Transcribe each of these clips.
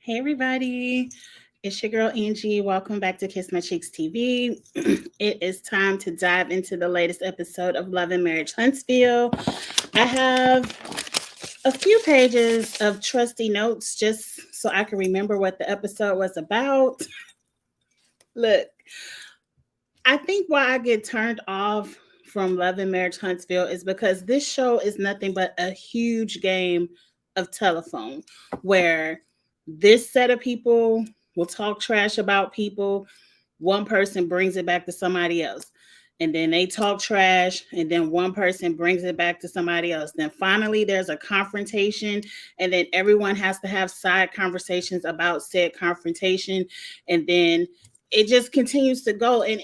Hey everybody, it's your girl Angie. Welcome back to Kiss My Cheeks TV. It is time to dive into the latest episode of Love and Marriage Huntsville. I have a few pages of trusty notes just so I can remember what the episode was about. Look, I think why I get turned off from Love and Marriage Huntsville is because this show is nothing but a huge game of telephone where this set of people will talk trash about people. One person brings it back to somebody else. And then they talk trash, and then one person brings it back to somebody else. Then finally, there's a confrontation, and then everyone has to have side conversations about said confrontation. And then it just continues to go. And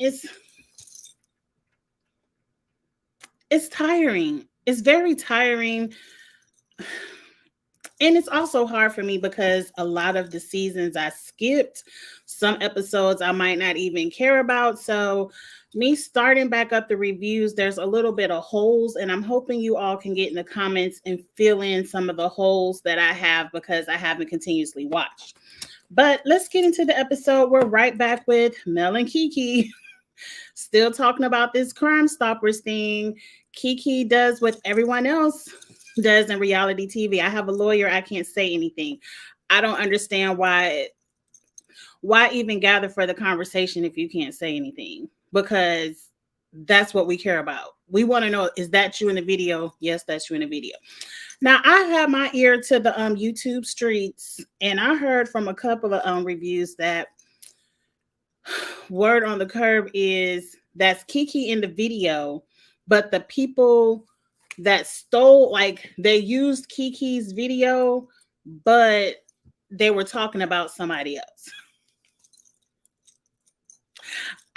it's tiring. It's very tiring. And it's also hard for me because a lot of the seasons I skipped. Some episodes I might not even care about. So, me starting back up the reviews, there's a little bit of holes, and I'm hoping you all can get in the comments and fill in some of the holes that I have because I haven't continuously watched. But let's get into the episode. We're right back with Mel and Kiki. Still talking about this Crime Stoppers thing. Kiki does what everyone else does in reality TV. I have a lawyer. I can't say anything. I don't understand why even gather for the conversation if you can't say anything, because that's what we care about. We want to know, is that you in the video? Yes, that's you in the video. Now, I have my ear to the YouTube streets, and I heard from a couple of reviews that word on the curb is that's Kiki in the video, but the people that stole, like, they used Kiki's video, but they were talking about somebody else.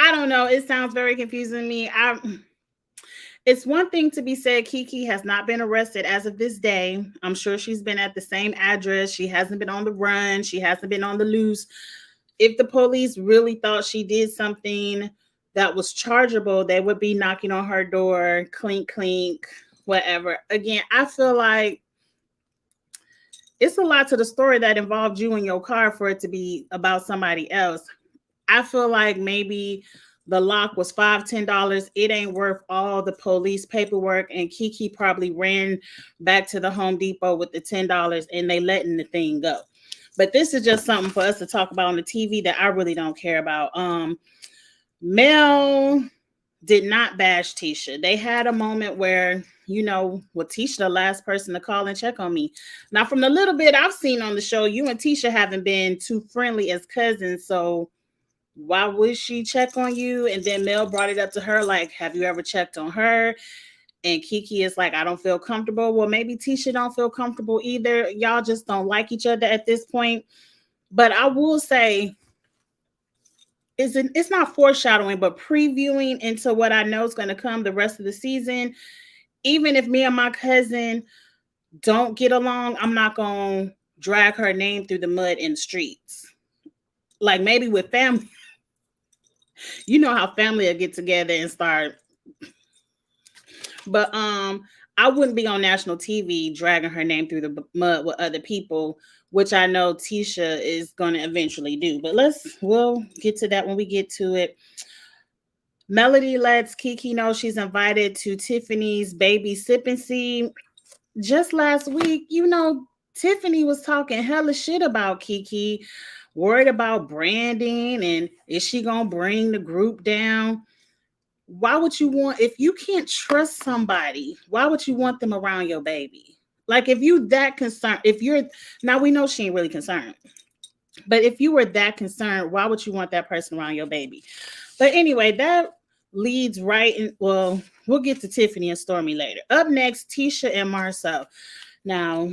I don't know. It sounds very confusing to me. It's one thing to be said, Kiki has not been arrested as of this day. I'm sure she's been at the same address. She hasn't been on the run. She hasn't been on the loose. If the police really thought she did something that was chargeable, they would be knocking on her door, clink, clink, whatever. Again, I feel like it's a lot to the story that involved you in your car for it to be about somebody else. I feel like maybe the lock was $5, $10. It ain't worth all the police paperwork. And Kiki probably ran back to the Home Depot with the $10 and they letting the thing go. But this is just something for us to talk about on the TV that I really don't care about. Mel did not bash Tisha. They had a moment where, Tisha the last person to call and check on me. Now, from the little bit I've seen on the show, you and Tisha haven't been too friendly as cousins. So why would she check on you? And then Mel brought it up to her, like, have you ever checked on her? And Kiki is like, I don't feel comfortable. Well, maybe Tisha don't feel comfortable either. Y'all just don't like each other at this point. But I will say, it's not foreshadowing, but previewing into what I know is going to come the rest of the season. Even if me and my cousin don't get along, I'm not going to drag her name through the mud in the streets. Like maybe with family, you know how family will get together and start. But I wouldn't be on national TV dragging her name through the mud with other people, which I know Tisha is going to eventually do. But we'll get to that when we get to it. Melody lets Kiki know she's invited to Tiffany's baby sip and see. Just last week, Tiffany was talking hella shit about Kiki, worried about branding and is she going to bring the group down? Why would you want, if you can't trust somebody, why would you want them around your baby? Like if you that concerned, now we know she ain't really concerned, but if you were that concerned, why would you want that person around your baby? But anyway, that leads right in, well, we'll get to Tiffany and Stormy later. Up next, Tisha and Marcel. Now,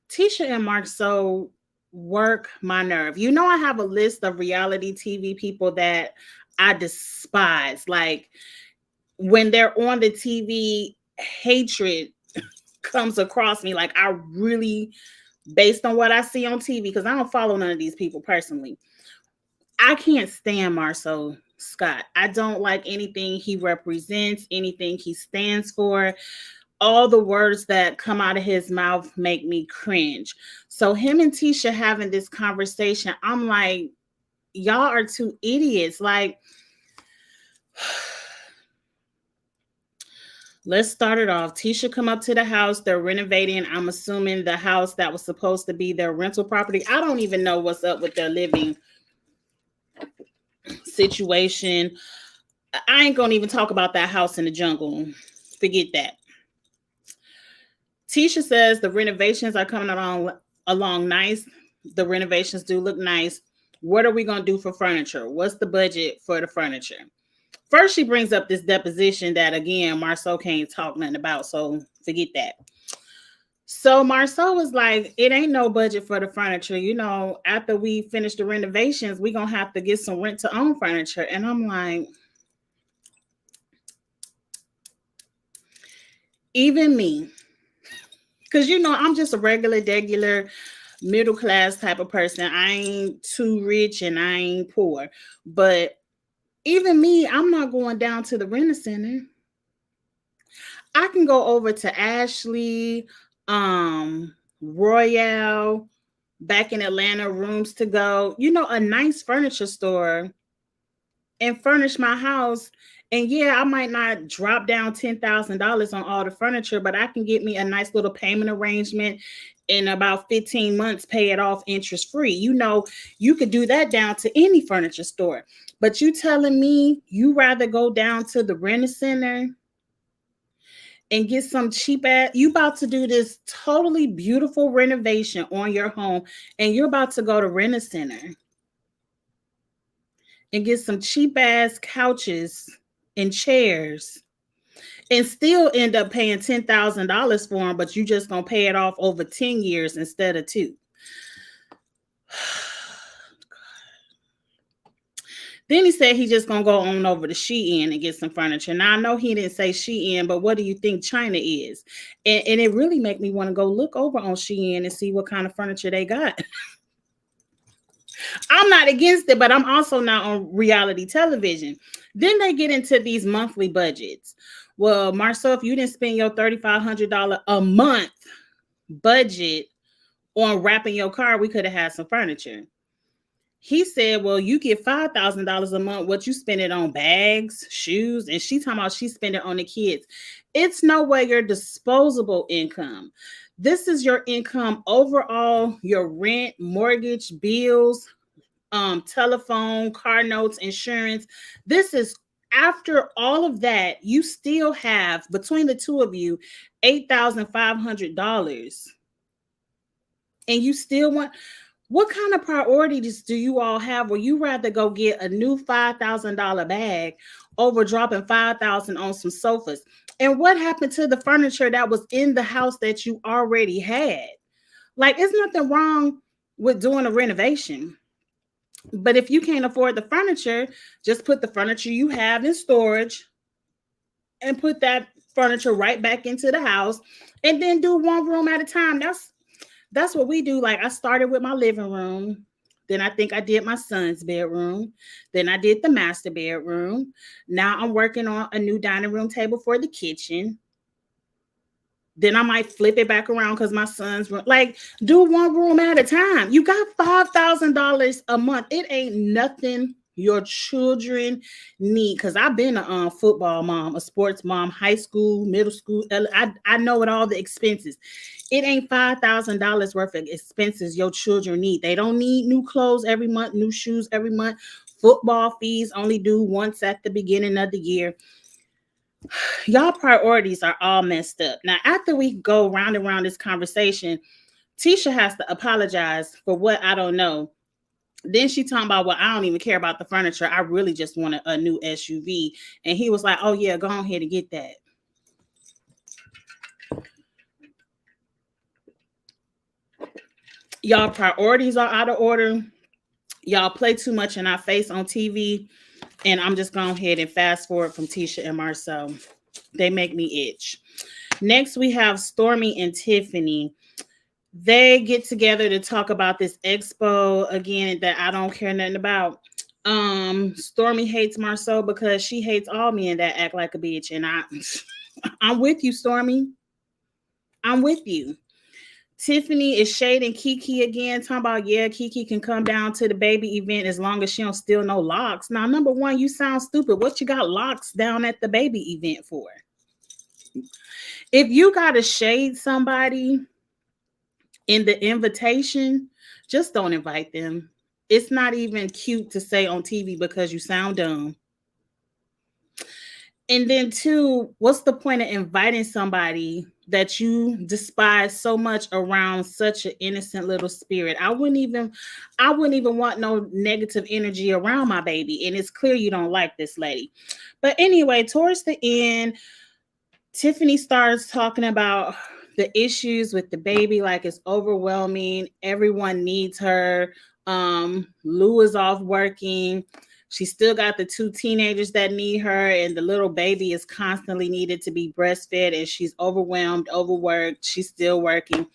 Tisha and Marcel work my nerve. I have a list of reality TV people that I despise. Like when they're on the TV, hatred comes across me. Like I really, based on what I see on TV, because I don't follow none of these people personally, I can't stand Marcel Scott. I don't like anything he represents, anything he stands for. All the words that come out of his mouth make me cringe. So him and Tisha having this conversation, I'm like, y'all are two idiots. Like, let's start it off. Tisha come up to the house. They're renovating. I'm assuming the house that was supposed to be their rental property. I don't even know what's up with their living situation. I ain't gonna even talk about that house in the jungle. Forget that. Tisha says the renovations are coming along nice. The renovations do look nice. What are we gonna do for furniture? What's the budget for the furniture? First, she brings up this deposition that again Marsau can't talk nothing about, so forget that. So Marsau was like, it ain't no budget for the furniture. You know, after we finish the renovations, we're gonna have to get some rent to own furniture. And I'm like, even me, because you know, I'm just a regular middle class type of person. I ain't too rich and I ain't poor. But even me, I'm not going down to the rent center. I can go over to Ashley, Royale, back in Atlanta, Rooms to Go, you know, a nice furniture store, and furnish my house. And yeah, I might not drop down $10,000 on all the furniture, but I can get me a nice little payment arrangement in about 15 months, pay it off interest free. You know, you could do that down to any furniture store. But you telling me you rather go down to the rent center and get some cheap ass, you about to do this totally beautiful renovation on your home, and you're about to go to rent a center and get some cheap ass couches and chairs and still end up paying $10,000 for them, but you just gonna pay it off over 10 years instead of 2. Then he said he just gonna go on over to Shein and get some furniture. Now I know he didn't say Shein, but what do you think China is? And it really make me want to go look over on Shein and see what kind of furniture they got. I'm not against it, but I'm also not on reality television. Then they get into these monthly budgets. Well, Marcel, if you didn't spend your $3,500 a month budget on wrapping your car, we could have had some furniture. He said, well, you get $5,000 a month. What you spend it on bags, shoes, and she talking about she spend it on the kids. It's no way your disposable income. This is your income overall, your rent, mortgage, bills, telephone, car notes, insurance. This is after all of that, you still have between the two of you $8,500. And you still want, what kind of priorities do you all have where you rather go get a new $5,000 bag over dropping $5,000 on some sofas? And what happened to the furniture that was in the house that you already had? Like, there's nothing wrong with doing a renovation. But if you can't afford the furniture, just put the furniture you have in storage and put that furniture right back into the house and then do one room at a time. That's what we do. Like, I started with my living room. Then I think I did my son's bedroom. Then I did the master bedroom. Now I'm working on a new dining room table for the kitchen. Then I might flip it back around because my son's room. Like, do one room at a time. You got $5,000 a month. It ain't nothing your children need. Because I've been a football mom, a sports mom, high school, middle school. I know what all the expenses. It ain't $5,000 worth of expenses your children need. They don't need new clothes every month, new shoes every month. Football fees only due once at the beginning of the year. Y'all priorities are all messed up. Now, after we go round and round this conversation, Tisha has to apologize for what I don't know. Then she talking about, well, I don't even care about the furniture. I really just want a new SUV. And he was like, oh yeah, go on ahead and get that. Y'all priorities are out of order. Y'all play too much in our face on TV. And I'm just going ahead and fast forward from Tisha and Marcel. They make me itch. Next, we have Stormi and Tiffany. They get together to talk about this expo again that I don't care nothing about. Stormy hates Marceau because she hates all men that act like a bitch. And I'm with you, Stormy. I'm with you. Tiffany is shading Kiki again, talking about, yeah, Kiki can come down to the baby event as long as she don't steal no locks. Now, number one, you sound stupid. What you got locks down at the baby event for? If you got to shade somebody in the invitation, just don't invite them. It's not even cute to say on TV because you sound dumb. And then two, what's the point of inviting somebody that you despise so much around such an innocent little spirit? I wouldn't even want no negative energy around my baby. And it's clear you don't like this lady. But anyway, towards the end, Tiffany starts talking about the issues with the baby, like it's overwhelming. Everyone needs her. Lou is off working. She still got the 2 teenagers that need her, and the little baby is constantly needed to be breastfed, and she's overwhelmed, overworked. She's still working.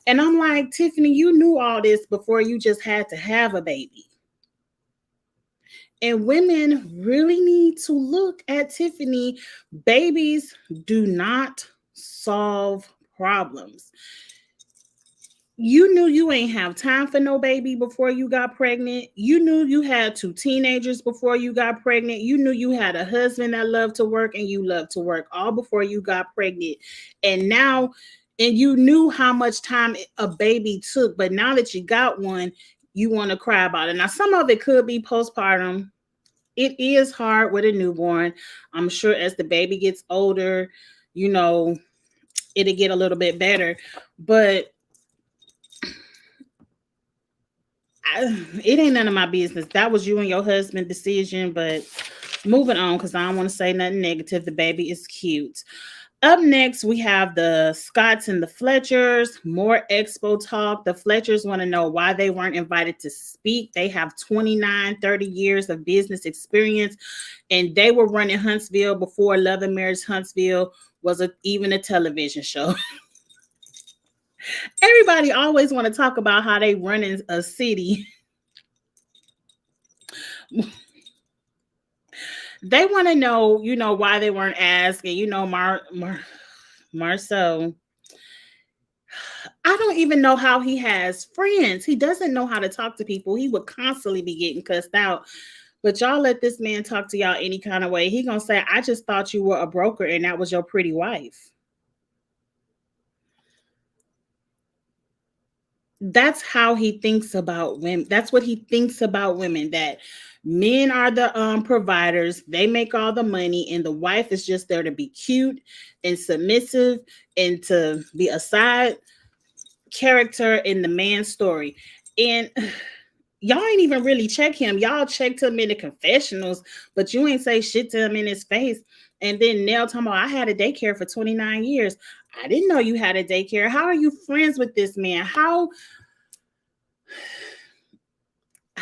And I'm like, Tiffany, you knew all this before you just had to have a baby. And women really need to look at Tiffany. Babies do not solve problems. You knew you ain't have time for no baby before you got pregnant. You knew you had 2 teenagers before you got pregnant. You knew you had a husband that loved to work and you loved to work all before you got pregnant. And you knew how much time a baby took, but now that you got one, you want to cry about it. Now, some of it could be postpartum. It is hard with a newborn. I'm sure as the baby gets older, it'll get a little bit better. But it ain't none of my business. That was you and your husband's decision. But moving on, because I don't want to say nothing negative. The baby is cute. Up next, we have the Scotts and the Fletchers. More expo talk. The Fletchers want to know why they weren't invited to speak. They have 29, 30 years of business experience, and they were running Huntsville before Love and Marriage Huntsville was even a television show. Everybody always want to talk about how they run in a city. They want to know, why they weren't asking, Marceau. I don't even know how he has friends. He doesn't know how to talk to people. He would constantly be getting cussed out. But y'all let this man talk to y'all any kind of way. He gonna say, I just thought you were a broker and that was your pretty wife. That's how he thinks about women. That's what he thinks about women, that men are the providers. They make all the money, and the wife is just there to be cute and submissive and to be a side character in the man's story. And y'all ain't even really check him. Y'all checked him in the confessionals, but you ain't say shit to him in his face. And then Nell talking about, I had a daycare for 29 years. I didn't know you had a daycare. How are you friends with this man? How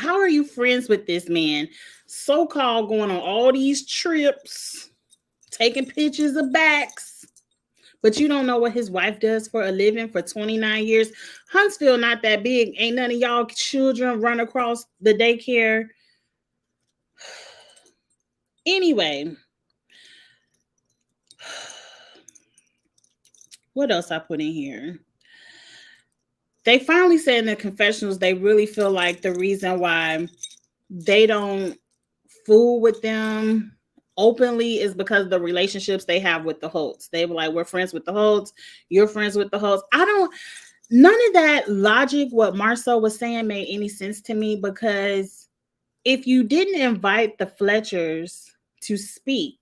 are you friends with this man? So-called going on all these trips, taking pictures of backs, but you don't know what his wife does for a living for 29 years. Huntsville not that big. Ain't none of y'all children run across the daycare. Anyway, what else I put in here? They finally said in the confessionals they really feel like the reason why they don't fool with them openly is because of the relationships they have with the Holtz. They were like, we're friends with the Holtz. You're friends with the Holtz. None of that logic, what Marceau was saying, made any sense to me, because if you didn't invite the Fletchers to speak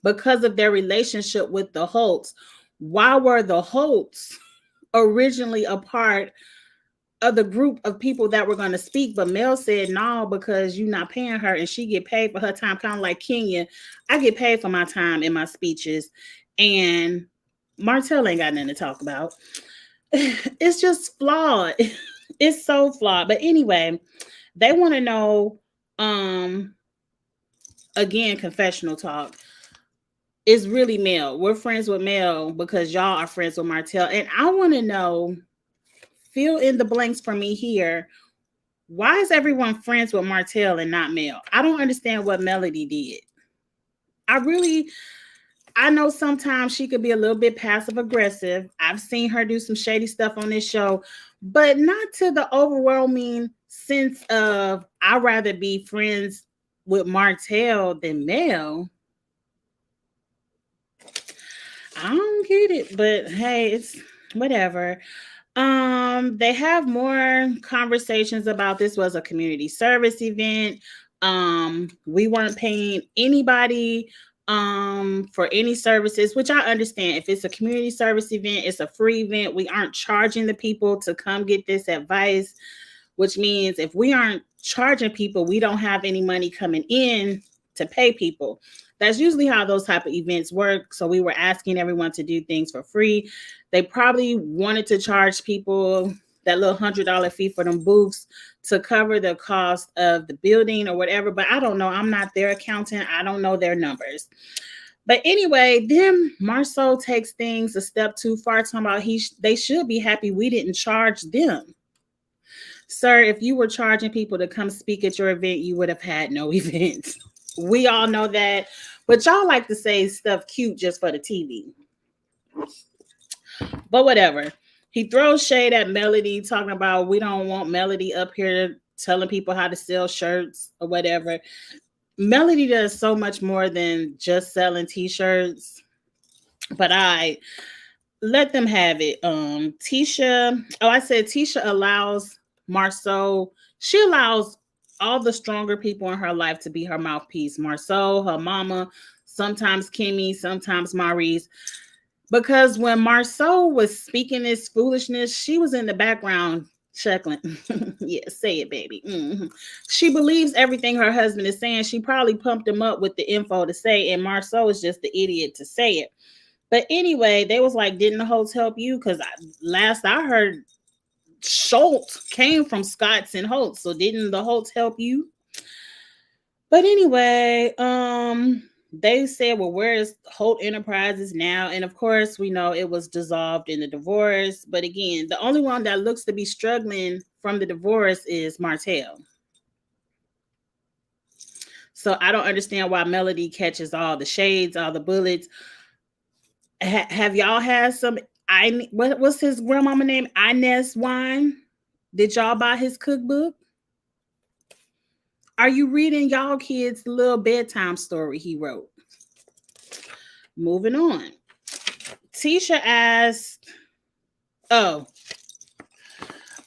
because of their relationship with the Holtz, why were the Holtz originally a part of the group of people that were going to speak? But Mel said no, because you're not paying her and she get paid for her time, kind of like Kenya. I get paid for my time in my speeches, and Martell ain't got nothing to talk about. It's just flawed. It's so flawed. But anyway, they want to know, again, confessional talk. It's really Mel. We're friends with Mel because y'all are friends with Martell. And I want to know, fill in the blanks for me here. Why is everyone friends with Martell and not Mel? I don't understand what Melody did. I really, I know sometimes she could be a little bit passive aggressive. I've seen her do some shady stuff on this show, but not to the overwhelming sense of I'd rather be friends with Martell than Mel. I don't get it, but hey, it's whatever. They have more conversations about this was a community service event. We weren't paying anybody for any services, which I understand. If it's a community service event, it's a free event. We aren't charging the people to come get this advice, which means if we aren't charging people, we don't have any money coming in to pay people. That's usually how those type of events work. So we were asking everyone to do things for free. They probably wanted to charge people that little $100 fee for them booths to cover the cost of the building or whatever. But I don't know. I'm not their accountant. I don't know their numbers. But anyway, then Marceau takes things a step too far, talking about they should be happy we didn't charge them. Sir, if you were charging people to come speak at your event, you would have had no event. We all know that. But y'all like to say stuff cute just for the TV. But whatever. He throws shade at Melody, talking about we don't want Melody up here telling people how to sell shirts or whatever. Melody does so much more than just selling t-shirts. But I let them have it. Tisha, I said Tisha allows Marceau, she allows all the stronger people in her life to be her mouthpiece. Marceau, her mama, sometimes Kimmy, sometimes Maurice. Because when Marceau was speaking this foolishness, she was in the background chuckling. Yeah, say it, baby. Mm-hmm. She believes everything her husband is saying. She probably pumped him up with the info to say, and Marceau is just the idiot to say it. But anyway, they was like, didn't the Holtz help you? Because last I heard, Schultz came from Scotts and Holtz. So didn't the Holtz help you? But anyway, they said, well, where is Holt Enterprises now? And of course, we know it was dissolved in the divorce. But again, the only one that looks to be struggling from the divorce is Martell. So I don't understand why Melody catches all the shades, all the bullets. Have y'all had some? What's his grandmama name? Inez wine. Did y'all buy his cookbook? Are you reading y'all kids' little bedtime story he wrote? Moving on. Tisha asked,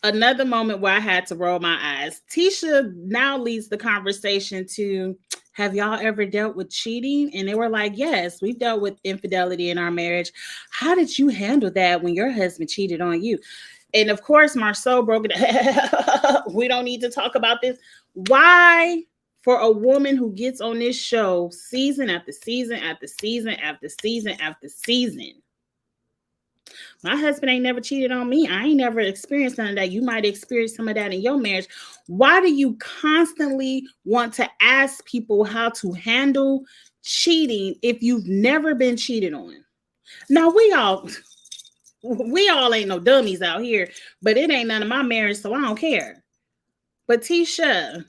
another moment where I had to roll my eyes. Tisha now leads the conversation to, have y'all ever dealt with cheating? And they were like, yes, we've dealt with infidelity in our marriage. How did you handle that when your husband cheated on you? And of course, Marceau broke it. We don't need to talk about this. Why, for a woman who gets on this show season after season after season after season after season, my husband ain't never cheated on me. I ain't never experienced none of that. You might experience some of that in your marriage. Why do you constantly want to ask people how to handle cheating if you've never been cheated on? Now, we all ain't no dummies out here, but it ain't none of my marriage, so I don't care. But Tisha,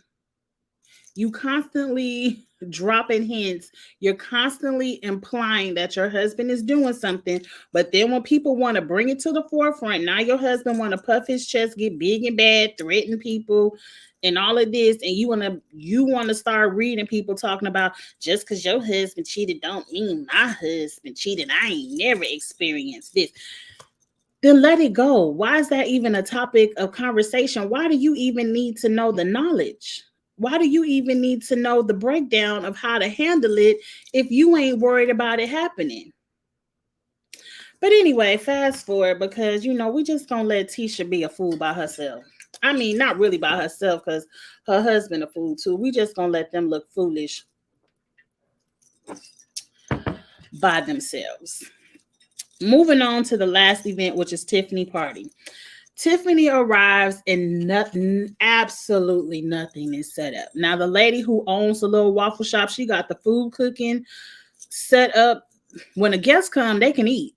you constantly dropping hints. You're constantly implying that your husband is doing something. But then when people want to bring it to the forefront, now your husband want to puff his chest, get big and bad, threaten people, and all of this, and you want to start reading people talking about just because your husband cheated don't mean my husband cheated. I ain't never experienced this. Then let it go. Why is that even a topic of conversation? Why do you even need to know the knowledge? Why do you even need to know the breakdown of how to handle it if you ain't worried about it happening? But anyway, fast forward, because, we just gonna let Tisha be a fool by herself. I mean, not really by herself, because her husband a fool too. We just gonna let them look foolish by themselves. Moving on to the last event, which is Tiffany party. Tiffany arrives and absolutely nothing is set up. Now, the lady who owns the little waffle shop, she got the food cooking set up. When a guest come, they can eat.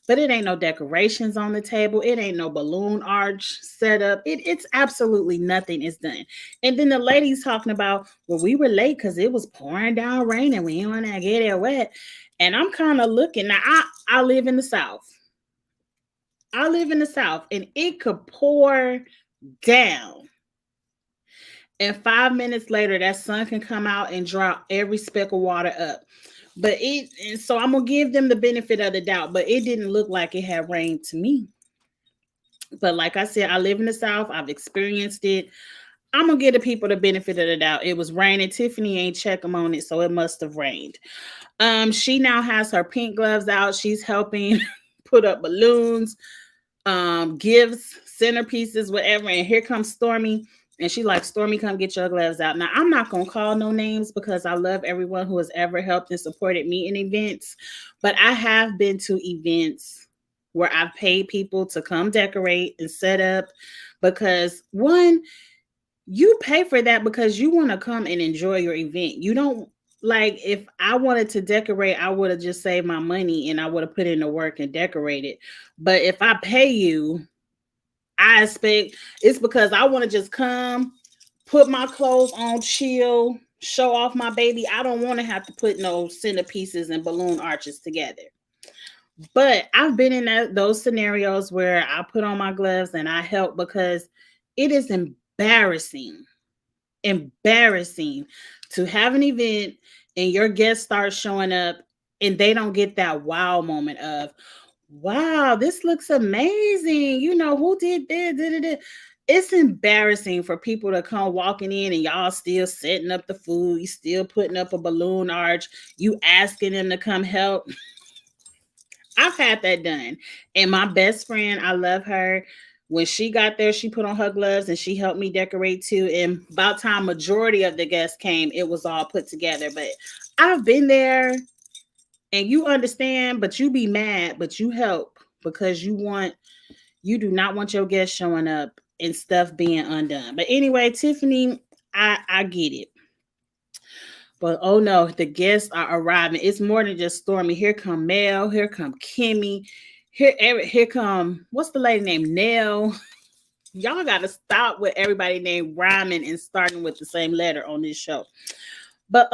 but it ain't no decorations on the table. It ain't no balloon arch set up. It's absolutely nothing is done. And then the lady's talking about, well, we were late because it was pouring down rain and we didn't want to get it wet. And I'm kind of looking. Now, I live in the South. I live in the South, and it could pour down. And 5 minutes later, that sun can come out and drop every speck of water up. And so I'm gonna give them the benefit of the doubt, but it didn't look like it had rained to me. But like I said, I live in the South, I've experienced it. I'm gonna give the people the benefit of the doubt. It was raining. Tiffany ain't check them on it, so it must have rained. She now has her pink gloves out. She's helping put up balloons, gifts, centerpieces, whatever. And here comes Stormy. And she like, Stormy, come get your gloves out. Now, I'm not going to call no names because I love everyone who has ever helped and supported me in events. But I have been to events where I've paid people to come decorate and set up because, one, you pay for that because you want to come and enjoy your event. You don't, like, if I wanted to decorate, I would have just saved my money and I would have put in the work and decorated. But if I pay you, I expect it's because I want to just come, put my clothes on, chill, show off my baby. I don't want to have to put no centerpieces and balloon arches together. But I've been in those scenarios where I put on my gloves and I help because it is embarrassing to have an event and your guests start showing up and they don't get that wow moment of, wow, this looks amazing. You know, who did this? It's embarrassing for people to come walking in and y'all still setting up the food. You still putting up a balloon arch. You asking them to come help. I've had that done. And my best friend, I love her. When she got there, she put on her gloves and she helped me decorate too. And about time majority of the guests came, it was all put together. But I've been there. And you understand, but you be mad, but you help because you do not want your guests showing up and stuff being undone. But anyway, Tiffany, I get it. But oh no, the guests are arriving. It's more than just Stormy. Here come Mel. Here come Kimmy. Here come, what's the lady named Nell? Y'all got to stop with everybody named rhyming and starting with the same letter on this show. But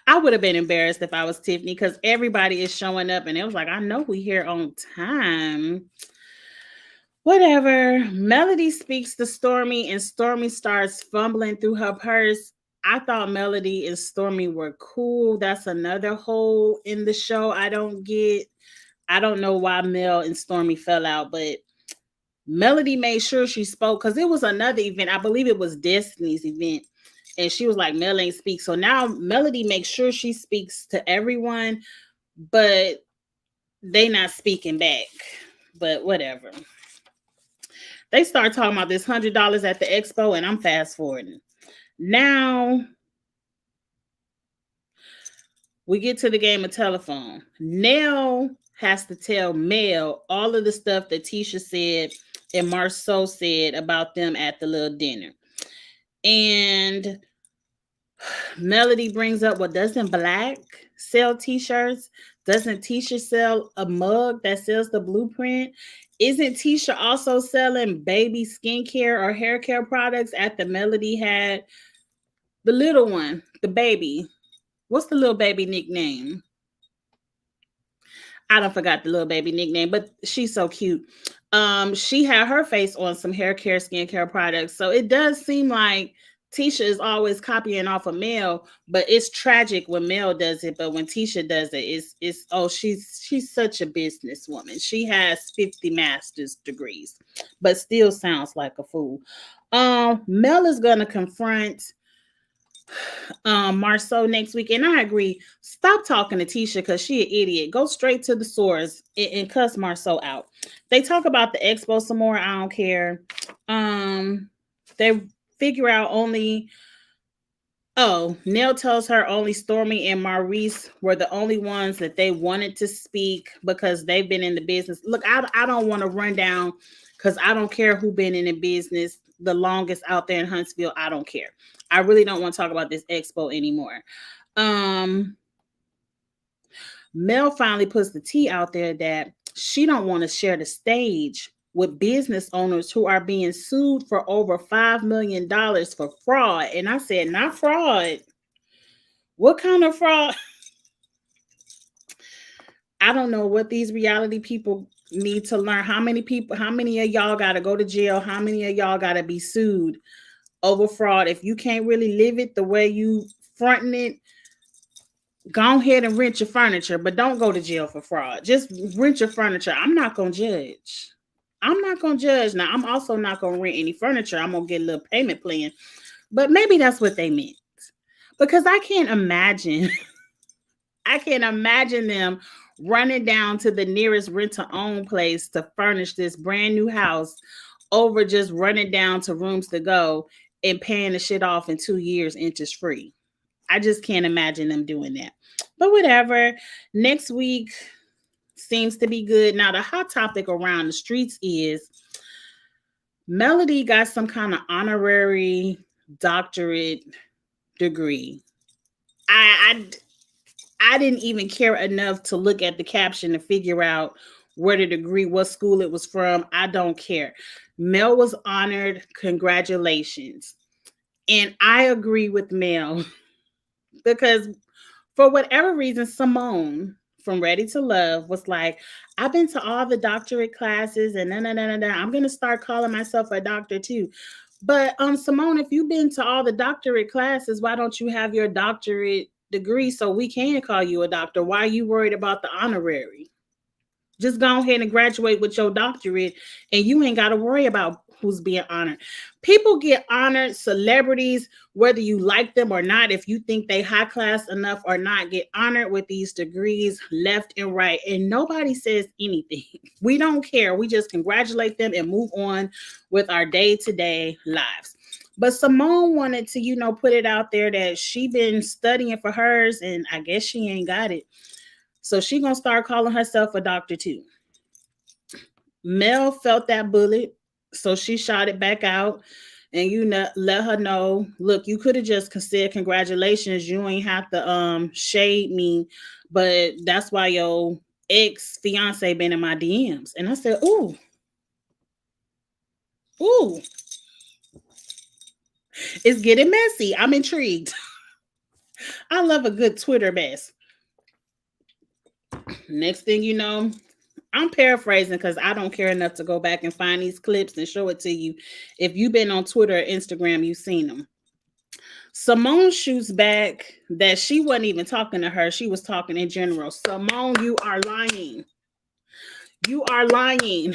I would have been embarrassed if I was Tiffany because everybody is showing up and it was like, I know we here on time. Whatever. Melody speaks to Stormy and Stormy starts fumbling through her purse. I thought Melody and Stormy were cool. That's another hole in the show I don't get. I don't know why Mel and Stormy fell out, but Melody made sure she spoke because it was another event. I believe it was Destiny's event. And she was like, Mel ain't speak. So now Melody makes sure she speaks to everyone, but they not speaking back. But whatever. They start talking about this $100 at the expo, and I'm fast forwarding. Now we get to the game of telephone. Nell has to tell Mel all of the stuff that Tisha said and Marceau said about them at the little dinner. And Melody brings up, well, doesn't Black sell t-shirts? Doesn't Tisha sell a mug that sells the blueprint? Isn't Tisha also selling baby skincare or hair care products at the Melody had the little one, the baby? What's the little baby nickname? I don't forgot the little baby nickname, but she's so cute. She had her face on some hair care, skincare products. So it does seem like Tisha is always copying off of Mel, but it's tragic when Mel does it. But when Tisha does it, she's such a businesswoman. She has 50 master's degrees, but still sounds like a fool. Mel is gonna confront Marceau next week, and I agree. Stop talking to Tisha because she an idiot. Go straight to the source and cuss Marceau out. They talk about the expo some more. I don't care. They figure out only. Oh, Nell tells her only Stormy and Maurice were the only ones that they wanted to speak because they've been in the business. Look, I don't want to run down because I don't care who been in the business the longest out there in Huntsville. I don't care. I really don't want to talk about this expo anymore. Mel finally puts the tea out there that she don't want to share the stage with business owners who are being sued for over $5 million for fraud. And I said, not fraud. What kind of fraud? I don't know what these reality people need to learn. How many of y'all got to go to jail? How many of y'all got to be sued over fraud? If you can't really live it the way you fronting it, go ahead and rent your furniture, but don't go to jail for fraud. Just rent your furniture. I'm not going to judge. Now, I'm also not going to rent any furniture. I'm going to get a little payment plan. But maybe that's what they meant. Because I can't imagine them running down to the nearest rent-to-own place to furnish this brand new house over just running down to Rooms to Go and paying the shit off in 2 years interest free. I just can't imagine them doing that. But whatever. Next week seems to be good. Now, the hot topic around the streets is Melody got some kind of honorary doctorate degree. I didn't even care enough to look at the caption to figure out where the degree, what school it was from. I don't care. Mel was honored. Congratulations. And I agree with Mel because for whatever reason, Simone from Ready to Love was like, I've been to all the doctorate classes and I'm going to start calling myself a doctor too. But Simone, if you've been to all the doctorate classes, why don't you have your doctorate degree so we can call you a doctor? Why are you worried about the honorary? Just go ahead and graduate with your doctorate and you ain't got to worry about who's being honored. People get honored, celebrities, whether you like them or not, if you think they high class enough or not, get honored with these degrees left and right. And nobody says anything. We don't care. We just congratulate them and move on with our day-to-day lives. But Simone wanted to, put it out there that she been studying for hers and I guess she ain't got it. So she gonna start calling herself a doctor too. Mel felt that bullet, so she shot it back out and let her know, look, you could have just said congratulations. You ain't have to shade me, but that's why your ex-fiance been in my DMs. And I said, ooh. It's getting messy. I'm intrigued. I love a good Twitter mess. Next thing you know, I'm paraphrasing because I don't care enough to go back and find these clips and show it to you. If you've been on Twitter or Instagram, you've seen them. Simone shoots back that she wasn't even talking to her. She was talking in general. Simone, you are lying. You are lying.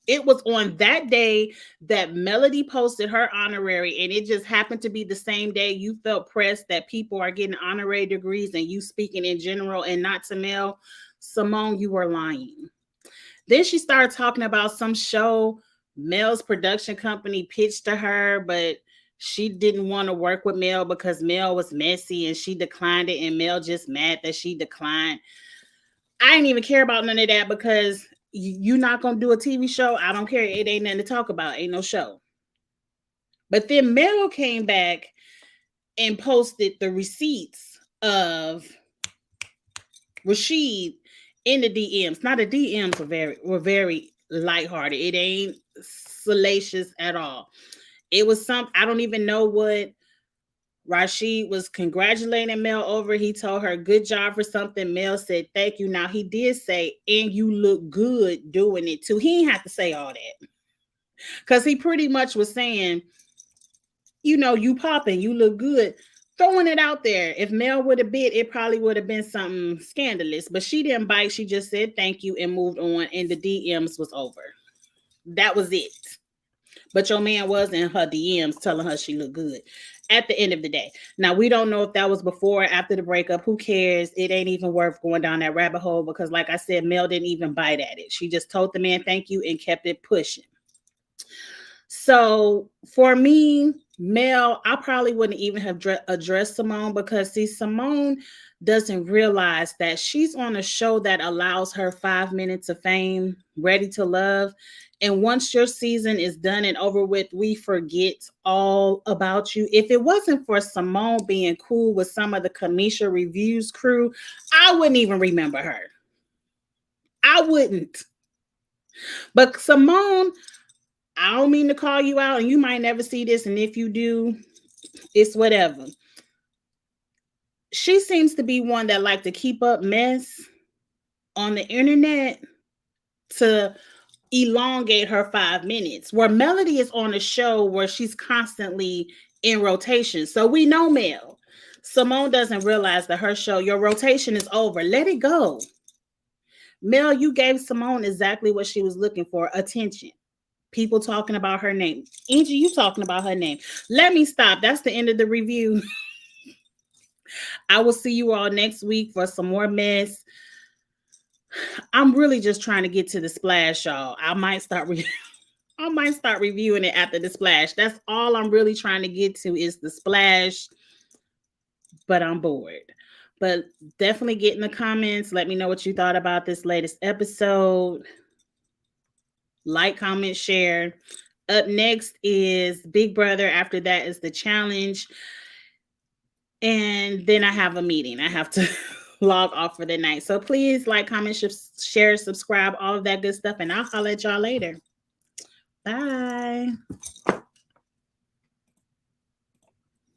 It was on that day that Melody posted her honorary, and it just happened to be the same day you felt pressed that people are getting honorary degrees and you speaking in general and not to Mel. Simone, you were lying. Then she started talking about some show Mel's production company pitched to her, but she didn't want to work with Mel because Mel was messy and she declined it, and Mel just mad that she declined. I didn't even care about none of that because you're not going to do a TV show. I don't care. It ain't nothing to talk about. Ain't no show. But then Mel came back and posted the receipts of Rashid in the DMs. Now the DMs were very lighthearted. It ain't salacious at all. It was I don't even know what Rashid was congratulating Mel over. He told her, good job for something. Mel said, thank you. Now he did say, and you look good doing it too. He didn't have to say all that. Because he pretty much was saying, you popping, you look good. Throwing it out there. If Mel would have bit, it probably would have been something scandalous. But she didn't bite. She just said thank you and moved on. And the DMs was over. That was it. But your man was in her DMs telling her she looked good at the end of the day. Now, we don't know if that was before or after the breakup. Who cares? It ain't even worth going down that rabbit hole because, like I said, Mel didn't even bite at it. She just told the man thank you and kept it pushing. So for me, Mel, I probably wouldn't even have addressed Simone because, see, Simone doesn't realize that she's on a show that allows her 5 minutes of fame, Ready to Love. And once your season is done and over with, we forget all about you. If it wasn't for Simone being cool with some of the Kamisha Reviews crew, I wouldn't even remember her. I wouldn't. But Simone, I don't mean to call you out, and you might never see this, and if you do, it's whatever. She seems to be one that like to keep up mess on the internet to elongate her 5 minutes, where Melody is on a show where she's constantly in rotation. So we know Mel. Simone doesn't realize that her show, your rotation is over. Let it go. Mel, you gave Simone exactly what she was looking for, attention. People talking about her name. Angie, you talking about her name. Let me stop. That's the end of the review. I will see you all next week for some more mess. I'm really just trying to get to the splash, y'all. I might start reviewing it after the splash. That's all I'm really trying to get to is the splash. But I'm bored. But definitely get in the comments. Let me know what you thought about this latest episode. Like, comment, share. Up next is Big Brother. After that is the challenge. And then I have a meeting. I have to log off for the night. So please like, comment, share, subscribe, all of that good stuff. And I'll holler at y'all later. Bye.